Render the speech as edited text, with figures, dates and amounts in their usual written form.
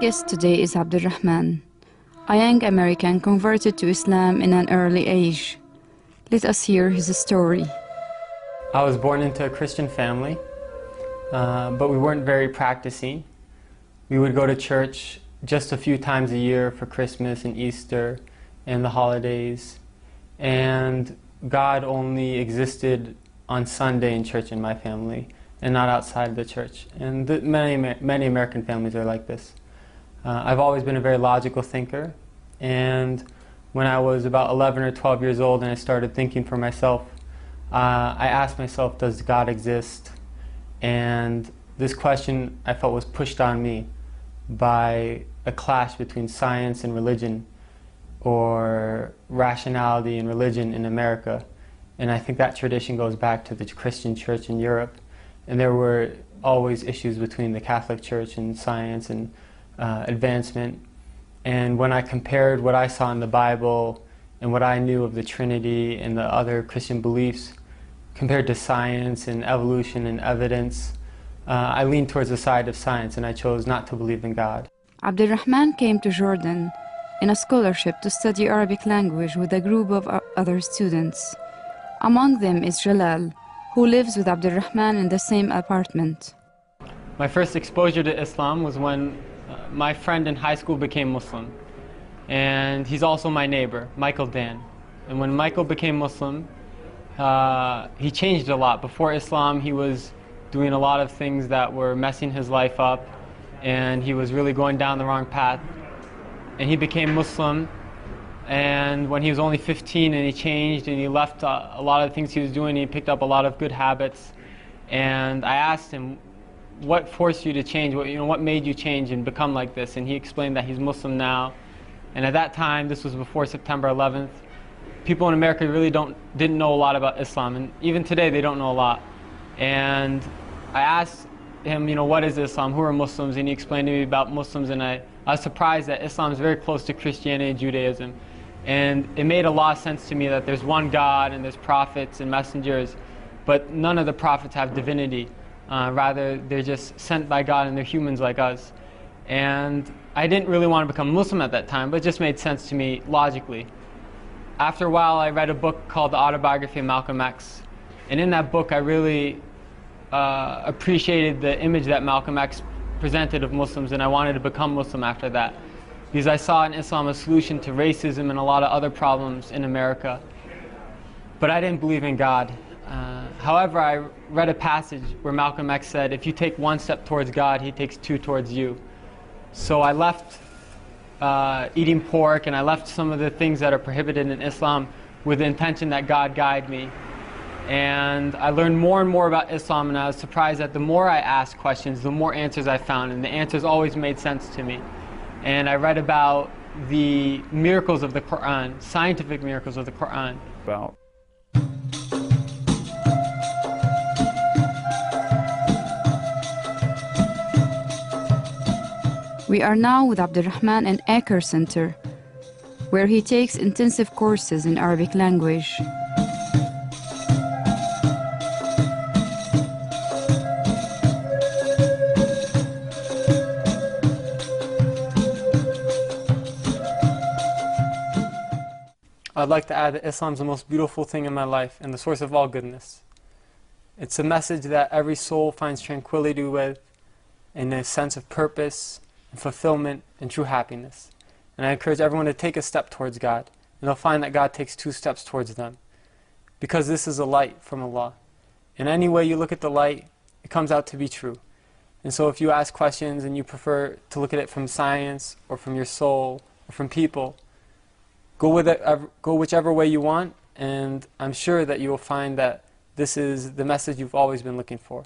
guest today is Abdulrahman, a young American converted to Islam in an early age. Let us hear his story. I was born into a Christian family, but we weren't very practicing. We would go to church just a few times a year for Christmas and Easter and the holidays. And God only existed on Sunday in church in my family and not outside the church. And many American families are like this. I've always been a very logical thinker, and when I was about 11 or 12 years old and I started thinking for myself, I asked myself, does God exist? And this question I felt was pushed on me by a clash between science and religion, or rationality and religion in America. And I think that tradition goes back to the Christian church in Europe. And there were always issues between the Catholic Church and science and advancement. And when I compared what I saw in the Bible and what I knew of the Trinity and the other Christian beliefs compared to science and evolution and evidence, I leaned towards the side of science, and I chose not to believe in God. Abdulrahman came to Jordan in a scholarship to study Arabic language with a group of other students. Among them is Jalal, who lives with Abdulrahman in the same apartment. My first exposure to Islam was when my friend in high school became Muslim. And he's also my neighbor, Michael Dan. And when Michael became Muslim, he changed a lot. Before Islam, he was doing a lot of things that were messing his life up, and he was really going down the wrong path. And he became Muslim, and when he was only 15, and he changed, and he left a lot of the things he was doing, he picked up a lot of good habits. And I asked him, what forced you to change? What made you change and become like this? And he explained that he's Muslim now. And at that time, this was before September 11th, people in America really didn't know a lot about Islam. And even today, they don't know a lot. And I asked him, what is Islam? Who are Muslims? And he explained to me about Muslims. And I was surprised that Islam is very close to Christianity and Judaism. And it made a lot of sense to me that there's one God and there's prophets and messengers, but none of the prophets have divinity. Rather, they're just sent by God and they're humans like us. And I didn't really want to become Muslim at that time, but it just made sense to me logically. After a while, I read a book called The Autobiography of Malcolm X. And in that book, I really appreciated the image that Malcolm X presented of Muslims, and I wanted to become Muslim after that, because I saw in Islam a solution to racism and a lot of other problems in America. But I didn't believe in God. However, I read a passage where Malcolm X said, if you take one step towards God, he takes two towards you. So I left eating pork, and I left some of the things that are prohibited in Islam with the intention that God guide me. And I learned more and more about Islam, and I was surprised that the more I asked questions, the more answers I found, and the answers always made sense to me. And I read about the miracles of the Quran, scientific miracles of the Quran. We are now with Abdulrahman in Acre Center, where he takes intensive courses in Arabic language. I'd like to add that Islam is the most beautiful thing in my life and the source of all goodness. It's a message that every soul finds tranquility with, and a sense of purpose and fulfillment and true happiness. And I encourage everyone to take a step towards God, and they'll find that God takes 2 steps towards them. Because this is a light from Allah. And any way you look at the light, it comes out to be true. And so if you ask questions and you prefer to look at it from science or from your soul or from people, go whichever way you want, and I'm sure that you will find that this is the message you've always been looking for.